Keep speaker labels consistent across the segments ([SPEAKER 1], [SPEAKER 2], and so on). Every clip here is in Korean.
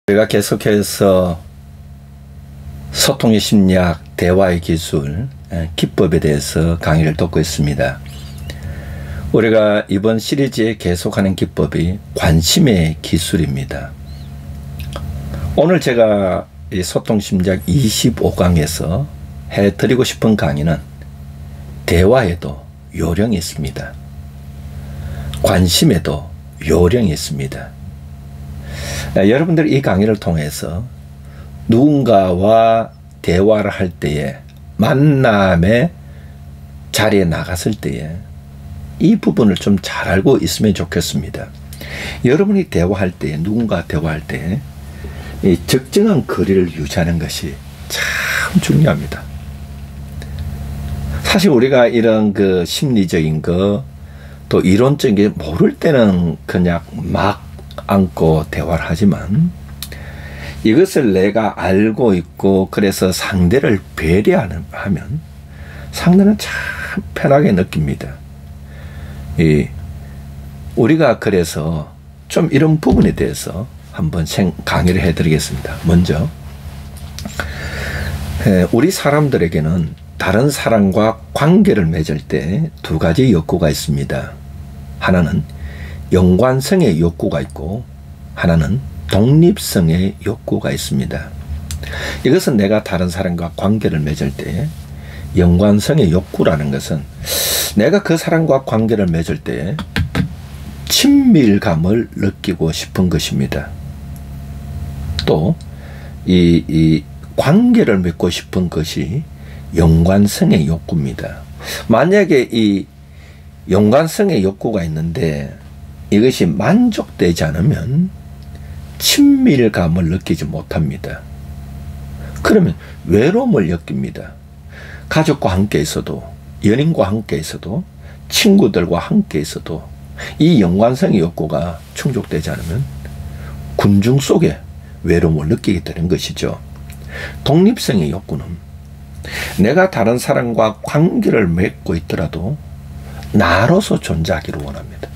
[SPEAKER 1] 제가 계속해서 소통의 심리학, 대화의 기술, 기법에 대해서 강의를 돕고 있습니다. 우리가 이번 시리즈에 계속하는 기법이 관심의 기술입니다. 오늘 제가 이 소통심리학 25강에서 해드리고 싶은 강의는 대화에도 요령이 있습니다. 관심에도 요령이 있습니다. 여러분들 이 강의를 통해서 누군가와 대화를 할 때에, 만남의 자리에 나갔을 때에 이 부분을 좀 잘 알고 있으면 좋겠습니다. 여러분이 대화할 때, 누군가 대화할 때 이 적정한 거리를 유지하는 것이 참 중요합니다. 사실 우리가 이런 그 심리적인 거, 또 이론적인 게 모를 때는 그냥 막 안고 대화를 하지만, 이것을 내가 알고 있고 그래서 상대를 배려하면 상대는 참 편하게 느낍니다. 우리가 그래서 좀 이런 부분에 대해서 한번 강의를 해드리겠습니다. 먼저 우리 사람들에게는 다른 사람과 관계를 맺을 때 두 가지 욕구가 있습니다. 하나는 연관성의 욕구가 있고 하나는 독립성의 욕구가 있습니다. 이것은 내가 다른 사람과 관계를 맺을 때, 연관성의 욕구라는 것은 내가 그 사람과 관계를 맺을 때 친밀감을 느끼고 싶은 것입니다. 또 이 관계를 맺고 싶은 것이 연관성의 욕구입니다. 만약에 이 연관성의 욕구가 있는데 이것이 만족되지 않으면 친밀감을 느끼지 못합니다. 그러면 외로움을 느낍니다. 가족과 함께 있어도, 연인과 함께 있어도, 친구들과 함께 있어도 이 연관성의 욕구가 충족되지 않으면 군중 속에 외로움을 느끼게 되는 것이죠. 독립성의 욕구는 내가 다른 사람과 관계를 맺고 있더라도 나로서 존재하기를 원합니다.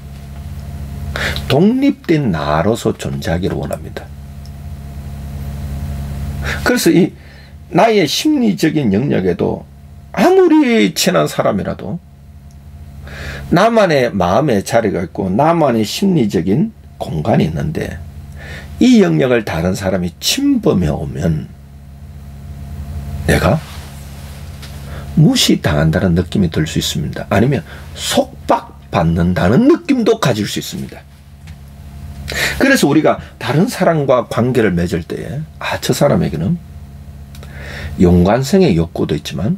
[SPEAKER 1] 독립된 나로서 존재하기를 원합니다. 그래서 이 나의 심리적인 영역에도 아무리 친한 사람이라도 나만의 마음의 자리가 있고 나만의 심리적인 공간이 있는데 이 영역을 다른 사람이 침범해 오면 내가 무시당한다는 느낌이 들 수 있습니다. 아니면 속박받는다는 느낌도 가질 수 있습니다. 그래서 우리가 다른 사람과 관계를 맺을 때에 저 사람에게는 연관성의 욕구도 있지만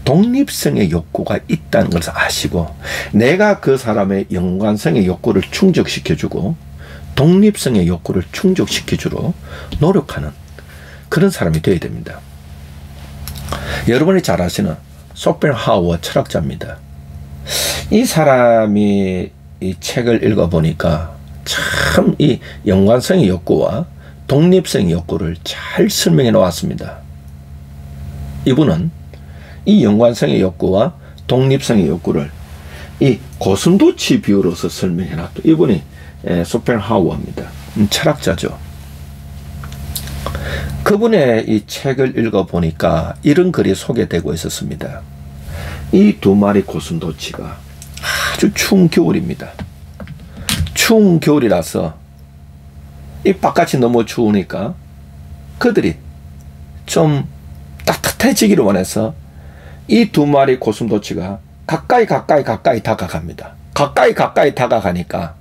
[SPEAKER 1] 독립성의 욕구가 있다는 것을 아시고 내가 그 사람의 연관성의 욕구를 충족시켜주고 독립성의 욕구를 충족시켜주러 노력하는 그런 사람이 되어야 됩니다. 여러분이 잘 아시는 쇼펜하우어 철학자입니다. 이 사람이 이 책을 읽어보니까 참 이 연관성의 욕구와 독립성의 욕구를 잘 설명해 놓았습니다. 이분은 이 연관성의 욕구와 독립성의 욕구를 이 고슴도치 비유로서 설명해 놨다. 이분이 쇼펜하우어입니다. 철학자죠. 그분의 이 책을 읽어보니까 이런 글이 소개되고 있었습니다. 이 두 마리 고슴도치가 아주 추운 겨울입니다. 추운 겨울이라서 이 바깥이 너무 추우니까 그들이 좀 따뜻해지기를 원해서 이 두 마리 고슴도치가 가까이 다가갑니다. 가까이 다가가니까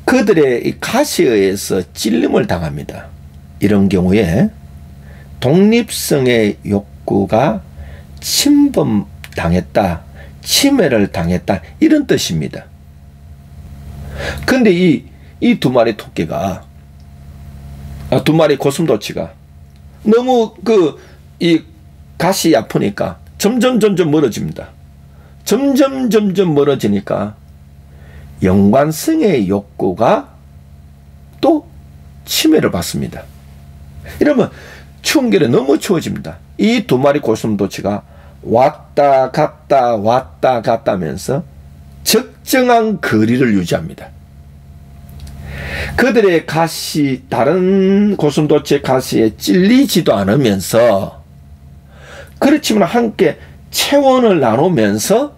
[SPEAKER 1] 그들의 이 가시에 의해서 찔림을 당합니다. 이런 경우에 독립성의 욕구가 침범당했다, 침해를 당했다, 이런 뜻입니다. 근데 이 두 마리 토끼가, 두 마리 고슴도치가 너무 이 가시 아프니까 점점 멀어집니다. 점점 멀어지니까 연관성의 욕구가 또 침해를 받습니다. 이러면 추운 겨울에 너무 추워집니다. 이 두 마리 고슴도치가 왔다 갔다 하면서 적정한 거리를 유지합니다. 그들의 가시 다른 고슴도치의 가시에 찔리지도 않으면서 그렇지만 함께 체온을 나누면서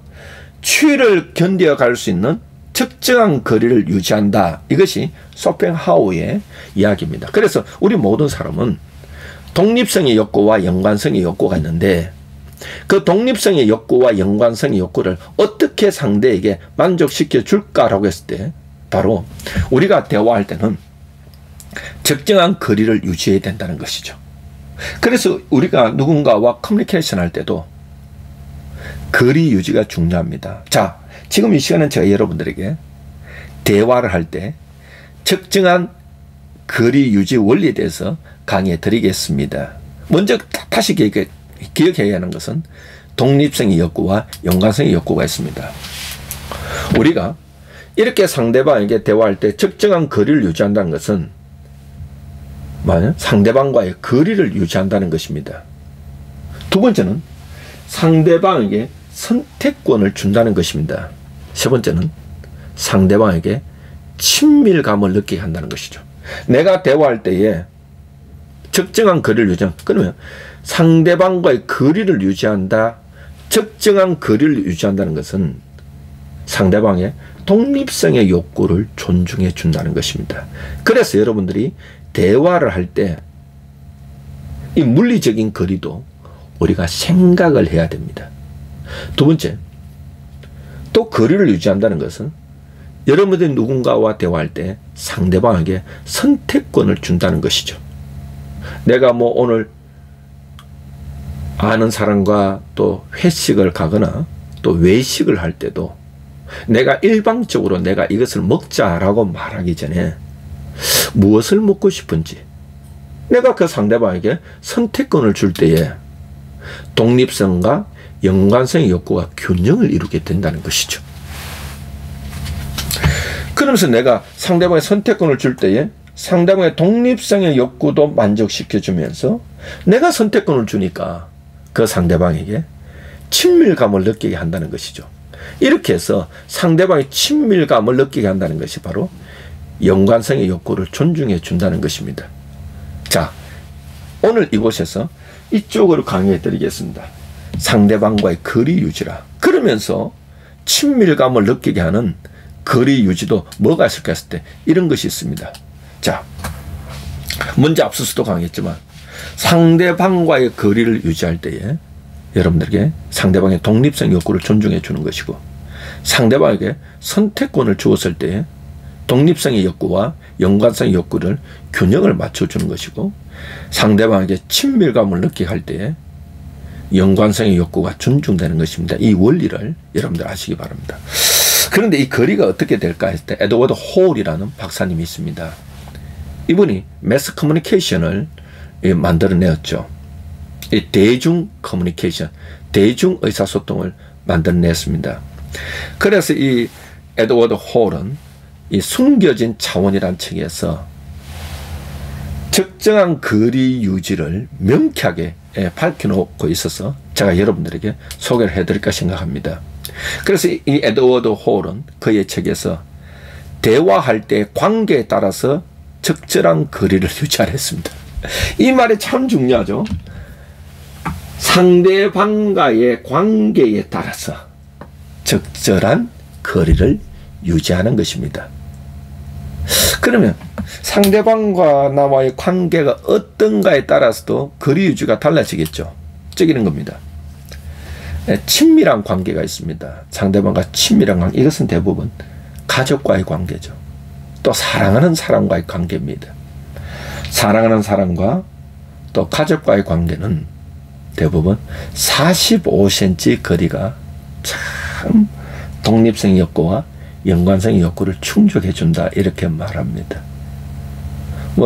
[SPEAKER 1] 추위를 견뎌갈 수 있는 적정한 거리를 유지한다. 이것이 쇼펜하우어의 이야기입니다. 그래서 우리 모든 사람은 독립성의 욕구와 연관성의 욕구가 있는데 그 독립성의 욕구와 연관성의 욕구를 어떻게 상대에게 만족시켜 줄까라고 했을 때 바로 우리가 대화할 때는 적정한 거리를 유지해야 된다는 것이죠. 그래서 우리가 누군가와 커뮤니케이션 할 때도 거리 유지가 중요합니다. 자, 지금 이 시간은 제가 여러분들에게 대화를 할 때 적정한 거리 유지 원리에 대해서 강의해 드리겠습니다. 먼저 다시 기억해야 하는 것은 독립성의 욕구와 연관성의 욕구가 있습니다. 우리가 이렇게 상대방에게 대화할 때 적정한 거리를 유지한다는 것은 상대방과의 거리를 유지한다는 것입니다. 두 번째는 상대방에게 선택권을 준다는 것입니다. 세 번째는 상대방에게 친밀감을 느끼게 한다는 것이죠. 내가 대화할 때에 적정한 거리를 유지한다. 그러면 상대방과의 거리를 유지한다. 적정한 거리를 유지한다는 것은 상대방의 독립성의 욕구를 존중해 준다는 것입니다. 그래서 여러분들이 대화를 할 때 이 물리적인 거리도 우리가 생각을 해야 됩니다. 두 번째, 또 거리를 유지한다는 것은 여러분들이 누군가와 대화할 때 상대방에게 선택권을 준다는 것이죠. 내가 오늘 아는 사람과 또 회식을 가거나 또 외식을 할 때도 내가 일방적으로 내가 이것을 먹자라고 말하기 전에 무엇을 먹고 싶은지 내가 그 상대방에게 선택권을 줄 때에 독립성과 연관성의 욕구가 균형을 이루게 된다는 것이죠. 그러면서 내가 상대방의 선택권을 줄 때에 상대방의 독립성의 욕구도 만족시켜주면서 내가 선택권을 주니까 그 상대방에게 친밀감을 느끼게 한다는 것이죠. 이렇게 해서 상대방의 친밀감을 느끼게 한다는 것이 바로 연관성의 욕구를 존중해 준다는 것입니다. 자, 오늘 이곳에서 이쪽으로 강의해 드리겠습니다. 상대방과의 거리 유지라. 그러면서 친밀감을 느끼게 하는 거리 유지도 뭐가 있을까 했을 때 이런 것이 있습니다. 자, 먼저 앞서서도 강의했지만 상대방과의 거리를 유지할 때에 여러분들에게 상대방의 독립성 욕구를 존중해 주는 것이고 상대방에게 선택권을 주었을 때에 독립성의 욕구와 연관성의 욕구를 균형을 맞춰주는 것이고 상대방에게 친밀감을 느끼게 할 때에 연관성의 욕구가 존중되는 것입니다. 이 원리를 여러분들 아시기 바랍니다. 그런데 이 거리가 어떻게 될까 했을 때 에드워드 홀이라는 박사님이 있습니다. 이분이 매스 커뮤니케이션을 만들어내었죠. 이 대중 커뮤니케이션, 대중 의사소통을 만들어냈습니다. 그래서 이 에드워드 홀은 이 숨겨진 차원이라는 책에서 적정한 거리 유지를 명쾌하게 밝혀놓고 있어서 제가 여러분들에게 소개를 해드릴까 생각합니다. 그래서 이 에드워드 홀은 그의 책에서 대화할 때 관계에 따라서 적절한 거리를 유지하라 했습니다. 이 말이 참 중요하죠. 상대방과의 관계에 따라서 적절한 거리를 유지하는 것입니다. 그러면 상대방과 나와의 관계가 어떤가에 따라서도 거리 유지가 달라지겠죠. 적이는 겁니다. 친밀한 관계가 있습니다. 상대방과 친밀한 관계, 이것은 대부분 가족과의 관계죠. 또 사랑하는 사람과의 관계입니다. 사랑하는 사람과 또 가족과의 관계는 대부분 45cm 거리가 참 독립성의 욕구와 연관성의 욕구를 충족해 준다 이렇게 말합니다.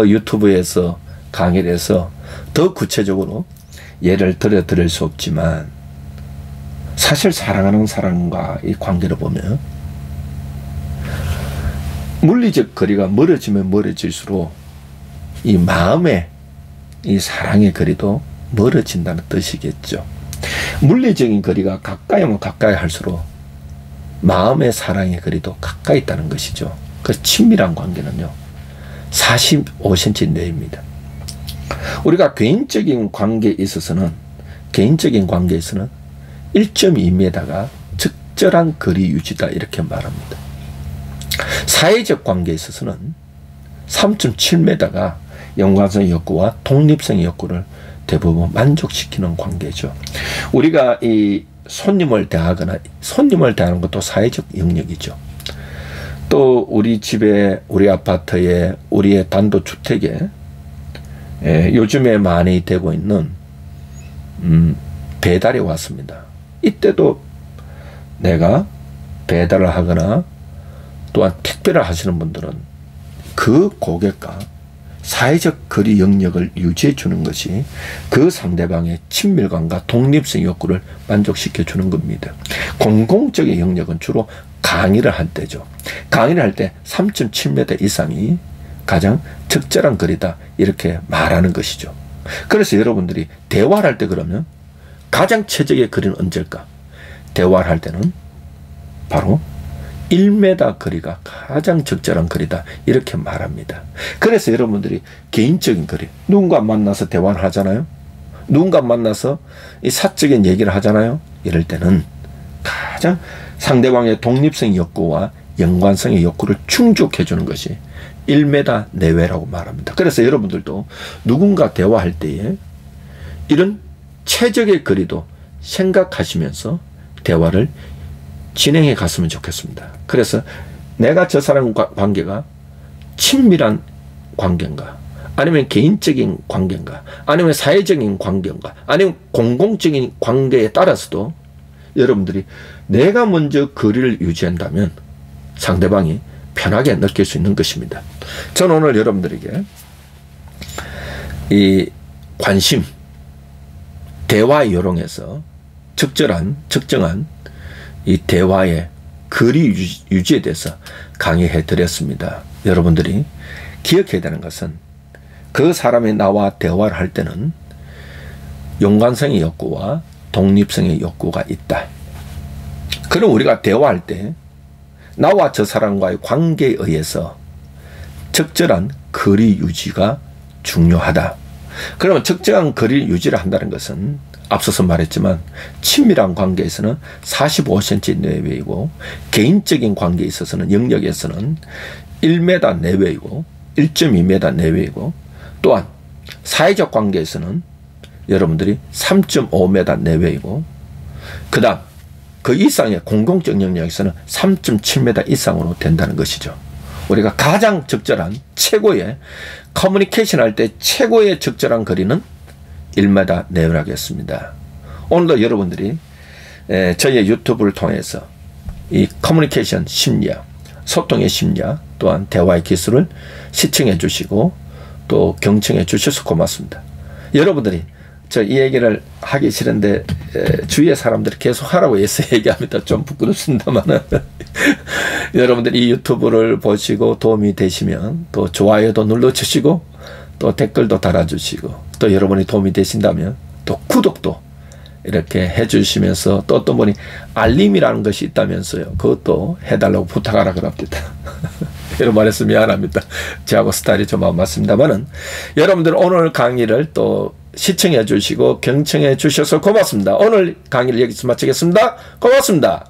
[SPEAKER 1] 유튜브에서 강의를 해서 더 구체적으로 예를 들어 드릴 수 없지만 사실 사랑하는 사람과 이 관계를 보면 물리적 거리가 멀어지면 멀어질수록 이 마음의 이 사랑의 거리도 멀어진다는 뜻이겠죠. 물리적인 거리가 가까이 오면 가까이 할수록 마음의 사랑의 거리도 가까이 있다는 것이죠. 그 친밀한 관계는요, 45cm 내외입니다. 우리가 개인적인 관계에 있어서는 1.2m가 적절한 거리 유지다 이렇게 말합니다. 사회적 관계에 있어서는 3.7m가 연관성의 욕구와 독립성의 욕구를 대부분 만족시키는 관계죠. 우리가 이 손님을 대하는 것도 사회적 영역이죠. 또 우리 집에, 우리 아파트에, 우리의 단독주택에 요즘에 많이 되고 있는 배달이 왔습니다. 이때도 내가 배달을 하거나 또한 택배를 하시는 분들은 그 고객과 사회적 거리 영역을 유지해 주는 것이 그 상대방의 친밀감과 독립성 욕구를 만족시켜 주는 겁니다. 공공적인 영역은 주로 강의를 할 때죠. 강의를 할 때 3.7m 이상이 가장 적절한 거리다 이렇게 말하는 것이죠. 그래서 여러분들이 대화를 할 때 그러면 가장 최적의 거리는 언제일까? 대화를 할 때는 바로 1m 거리가 가장 적절한 거리다 이렇게 말합니다. 그래서 여러분들이 개인적인 거리, 누군가 만나서 대화를 하잖아요. 누군가 만나서 이 사적인 얘기를 하잖아요. 이럴 때는 가장 상대방의 독립성 욕구와 연관성의 욕구를 충족해 주는 것이 1m 내외라고 말합니다. 그래서 여러분들도 누군가 대화할 때에 이런 최적의 거리도 생각하시면서 대화를 진행해 갔으면 좋겠습니다. 그래서 내가 저 사람과 관계가 친밀한 관계인가, 아니면 개인적인 관계인가, 아니면 사회적인 관계인가, 아니면 공공적인 관계에 따라서도 여러분들이 내가 먼저 거리를 유지한다면 상대방이 편하게 느낄 수 있는 것입니다. 저는 오늘 여러분들에게 이 관심, 대화 요령에서 적정한 이 대화의 거리 유지에 대해서 강의해 드렸습니다. 여러분들이 기억해야 되는 것은 그 사람이 나와 대화를 할 때는 연관성의 욕구와 독립성의 욕구가 있다. 그럼 우리가 대화할 때 나와 저 사람과의 관계에 의해서 적절한 거리 유지가 중요하다. 그러면 적절한 거리 유지를 한다는 것은 앞서서 말했지만 친밀한 관계에서는 45cm 내외이고 개인적인 관계에 있어서는 영역에서는 1m 내외이고 1.2m 내외이고 또한 사회적 관계에서는 여러분들이 3.5m 내외이고 그 다음 그 이상의 공공적 영역에서는 3.7m 이상으로 된다는 것이죠. 우리가 가장 적절한 최고의 커뮤니케이션 할 때 최고의 적절한 거리는 1m 내외라겠습니다. 오늘도 여러분들이 저희의 유튜브를 통해서 이 커뮤니케이션 심리학, 소통의 심리학 또한 대화의 기술을 시청해 주시고 또 경청해 주셔서 고맙습니다. 여러분들이 저 이 얘기를 하기 싫은데 주위의 사람들이 계속 하라고 해서 얘기합니다. 좀 부끄럽습니다만은 여러분들이 이 유튜브를 보시고 도움이 되시면 또 좋아요도 눌러주시고 또 댓글도 달아주시고 또 여러분이 도움이 되신다면 또 구독도 이렇게 해주시면서 또 어떤 분이 알림이라는 것이 있다면서요. 그것도 해달라고 부탁하라 그럽니다. 이런 말해서 미안합니다. 저하고 스타일이 좀 안 맞습니다만은 여러분들 오늘 강의를 또 시청해 주시고 경청해 주셔서 고맙습니다. 오늘 강의를 여기서 마치겠습니다. 고맙습니다.